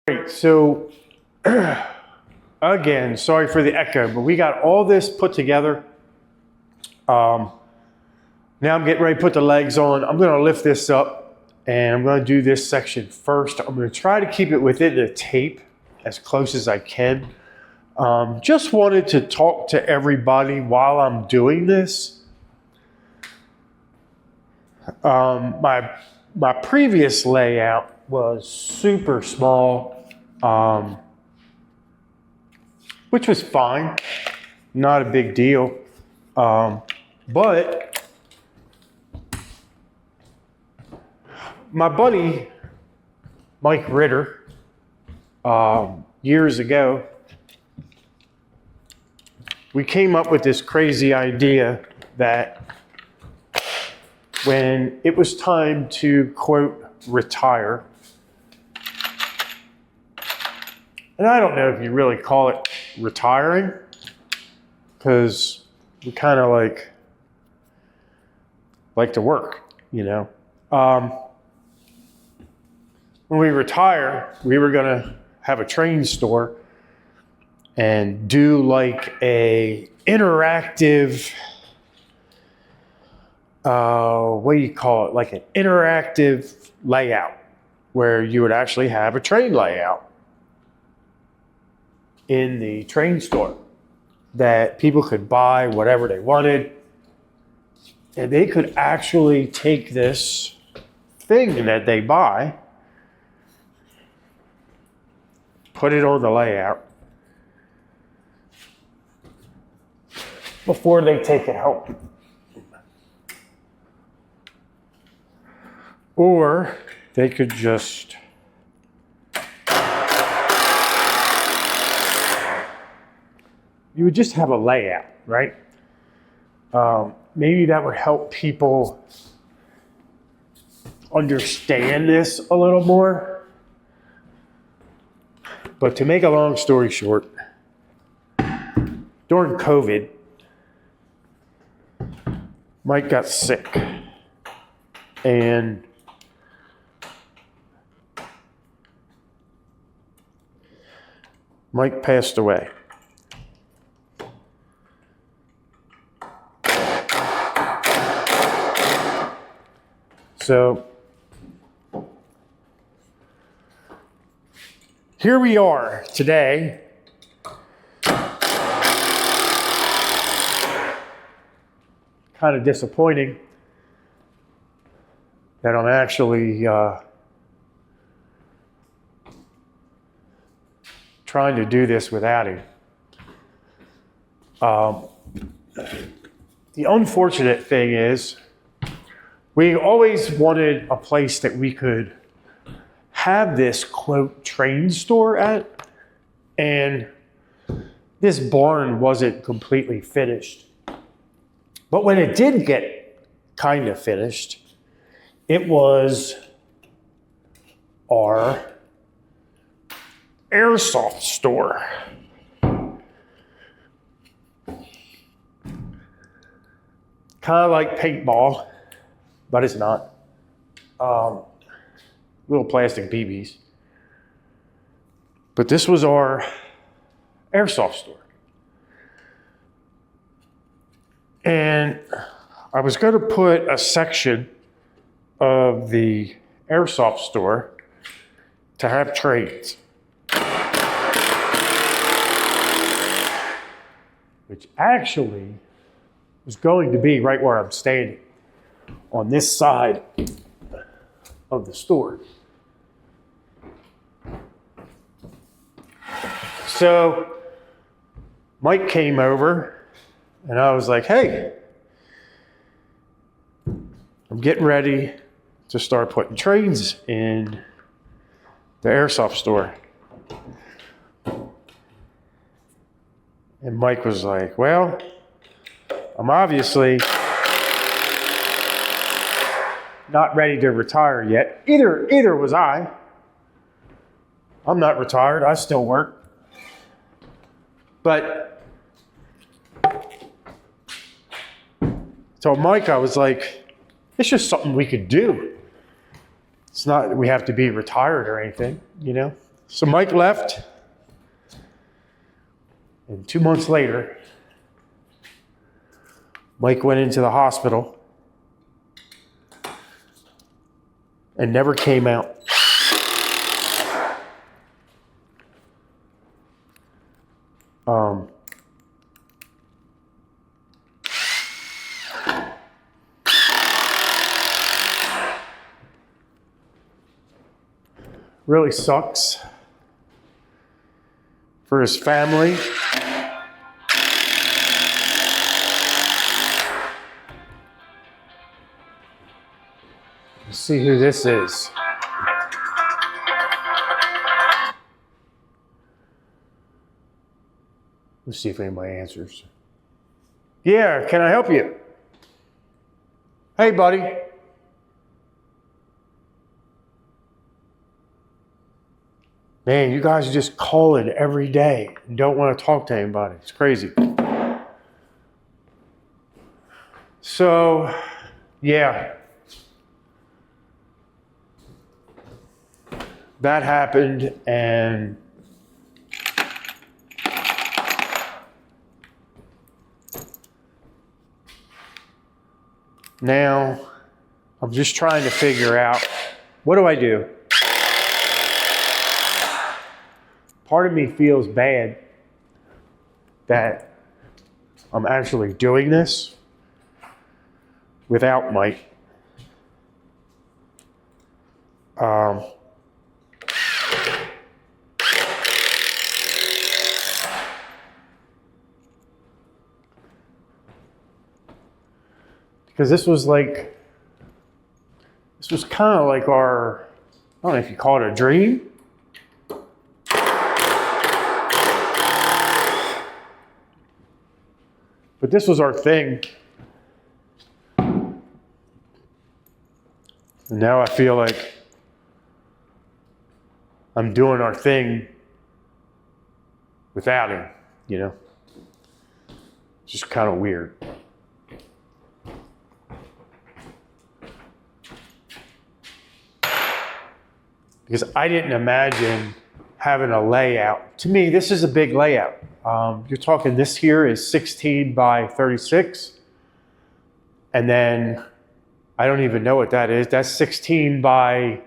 Right, so again, sorry for the echo, but we got all this put together. Now I'm getting ready to put the legs on. I'm going to lift this up and I'm going to do this section first. I'm going to try to keep it within the tape as close as I can. Just wanted to talk to everybody while I'm doing this. My previous layout was super small, which was fine, not a big deal. But my buddy, Mike Ritter, years ago, we came up with this crazy idea that when it was time to, quote, retire, and I don't know if you really call it retiring, because we kind of like to work, you know. When we retire, we were gonna have a train store and do like a interactive, what do you call it? Like an interactive layout where you would actually have a train layout in the train store that people could buy whatever they wanted. And they could actually take this thing that they buy, put it on the layout before they take it home. Or they could just you would just have a layout, right? Maybe that would help people understand this a little more. But to make a long story short, during COVID, Mike got sick. And Mike passed away. So here we are today. Kind of disappointing that I'm actually trying to do this without him. The unfortunate thing is, we always wanted a place that we could have this, quote, train store at, and this barn wasn't completely finished. But when it did get kind of finished, it was our airsoft store. Kind of like paintball, but it's not. Little plastic BBs. But this was our airsoft store. And I was going to put a section of the airsoft store to have trains, which actually was going to be right where I'm standing, on this side of the store. So Mike came over and I was like, hey, I'm getting ready to start putting trains in the airsoft store. And Mike was like, well, I'm obviously not ready to retire yet. Either was I. I'm not retired, I still work. But so Mike, I was like, it's just something we could do. It's not that we have to be retired or anything, you know? So Mike left, and 2 months later, Mike went into the hospital and never came out. Really sucks for his family. Let's see who this is. Let's see if anybody answers. Yeah, can I help you? Hey, buddy. Man, you guys just call it every day and don't want to talk to anybody. It's crazy. So, yeah. That happened, and now I'm just trying to figure out, what do I do? Part of me feels bad that I'm actually doing this without Mike. Because this was kind of like our, I don't know if you call it a dream. But this was our thing. And now I feel like I'm doing our thing without him, you know? It's just kind of weird. Because I didn't imagine having a layout. To me, this is a big layout. You're talking, this here is 16 by 36. And then, I don't even know what that is. That's 16 by,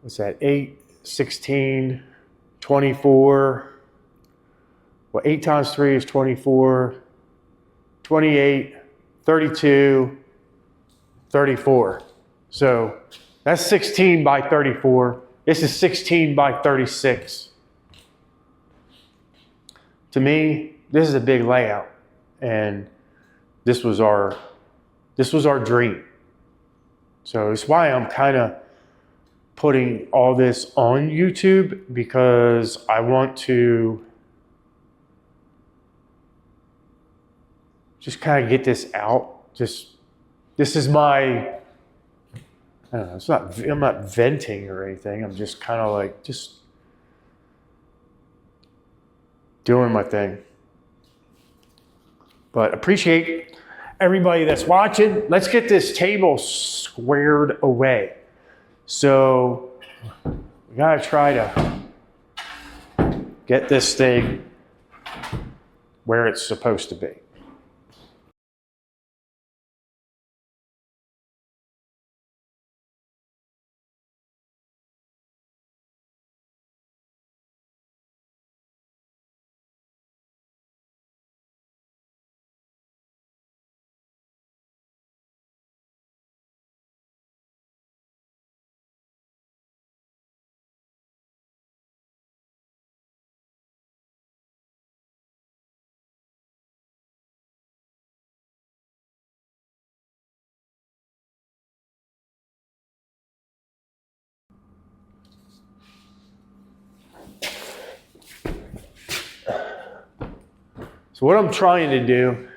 what's that, 8, 16, 24. Well, 8 times 3 is 24, 28, 32, 34. So that's 16 by 34. This is 16 by 36. To me, this is a big layout, and this was our dream. So it's why I'm kind of putting all this on YouTube, because I want to just kind of get this out. This is my, I don't know, I'm not venting or anything. I'm just kind of like, just doing my thing. But appreciate everybody that's watching. Let's get this table squared away. So we gotta try to get this thing where it's supposed to be. So what I'm trying to do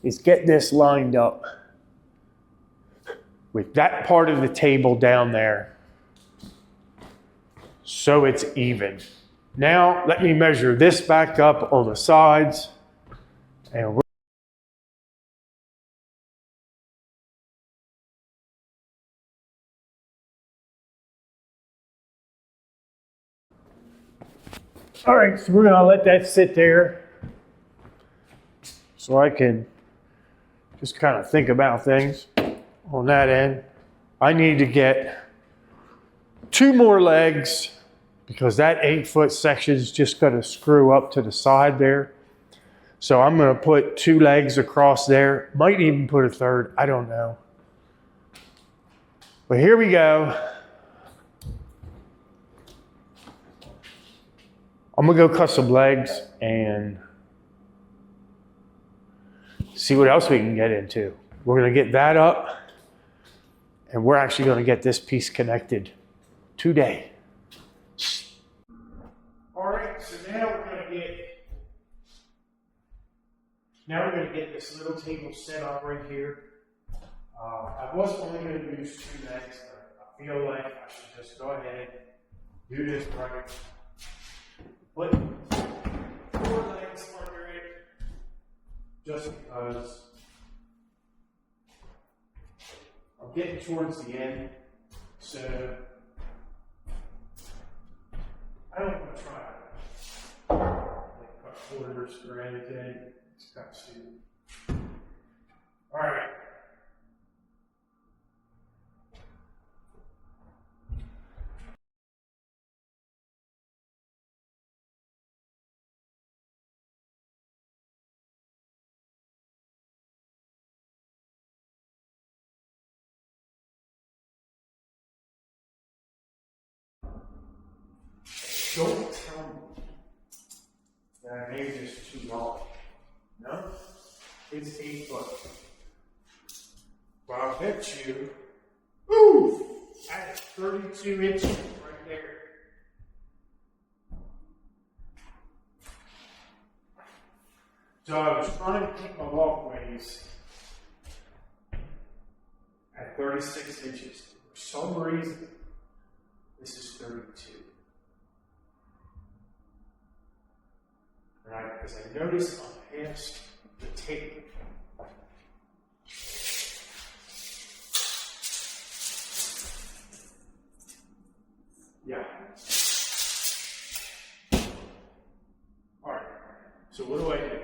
is get this lined up with that part of the table down there so it's even. Now let me measure this back up on the sides, and we're All right, so we're gonna let that sit there so I can just kind of think about things on that end. I need to get 2 more legs because that 8-foot section is just gonna screw up to the side there. So I'm gonna put 2 legs across there. Might even put a third, I don't know. But here we go. I'm gonna go cut some legs and see what else we can get into. We're gonna get that up and we're actually gonna get this piece connected today. All right, so now we're gonna get this little table set up right here. I was only gonna use 2 legs, but I feel like I should just go ahead, do this right. Put 4 legs under it, just because I'm getting towards the end, so I don't want to try like cut quarters or anything. It's got to. All right. Don't tell me that I made this too long. No? It's 8 foot. But I'll bet you, ooh, that's 32 inches right there. So I was trying to keep my walkways at 36 inches. For some reason, this is 32. Right, because I noticed I'm past the tape. Yeah. All right. So what do I do?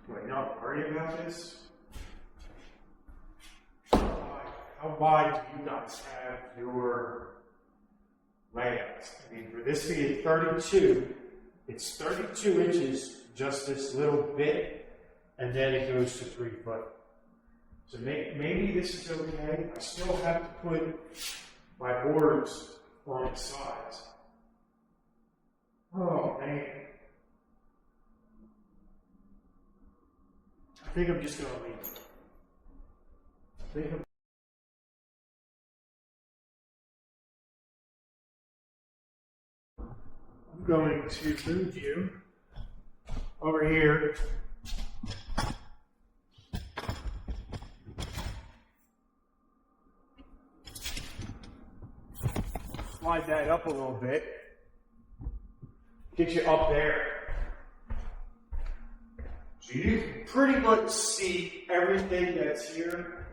Do I not worry about this? How wide do you guys have your layouts? I mean, for this being 32, it's 32 inches, just this little bit, and then it goes to 3 foot. So maybe this is okay. I still have to put my boards on the sides. Oh man. I think I'm just gonna leave it. I'm going to move you over here. Slide that up a little bit. Get you up there. So you can pretty much see everything that's here.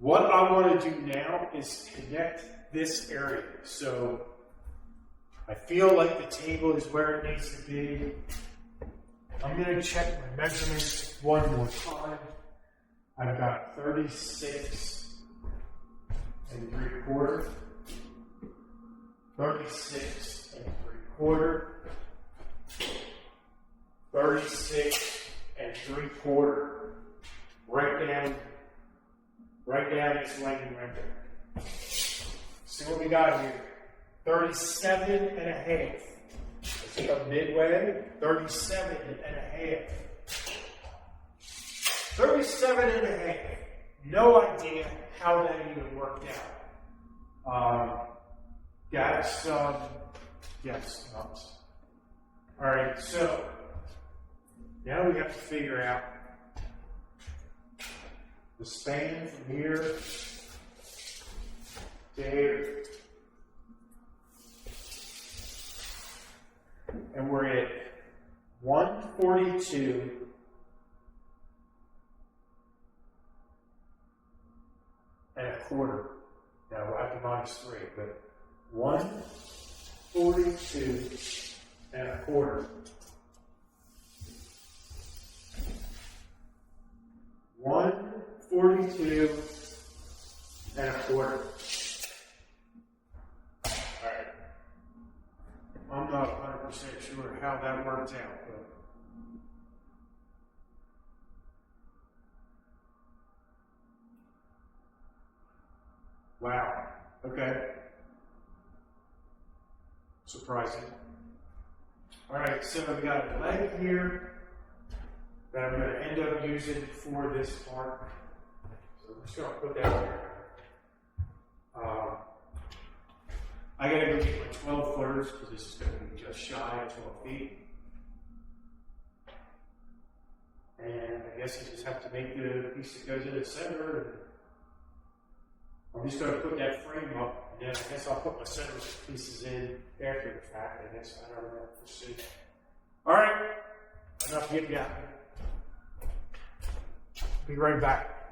What I want to do now is connect this area. So I feel like the table is where it needs to be. I'm going to check my measurements one more time. I've got 36 3/4. 36 3/4. 36 3/4. Right down this lane right there. See what we got here. 37.5. Let's go midway. 37.5. 37.5. No idea how that even worked out. Got some guesstimates. All right, so now we have to figure out the span from here to here. And we're at 142 1/4. Now we'll have to minus 3, but 142 142.25. 142.25. Alright. I'm not 100% sure how that works out, but wow. Okay. Surprising. Alright, so we got a leg here that I'm going to end up using for this part. So I'm just going to put that there. I got to go get my 12 footers because this is going to be just shy of 12 feet. And I guess you just have to make the piece that goes in the center. I'm just going to put that frame up, and then I guess I'll put my center pieces in after the fact. I guess I don't know. We'll see. All right, enough getting out. Be right back.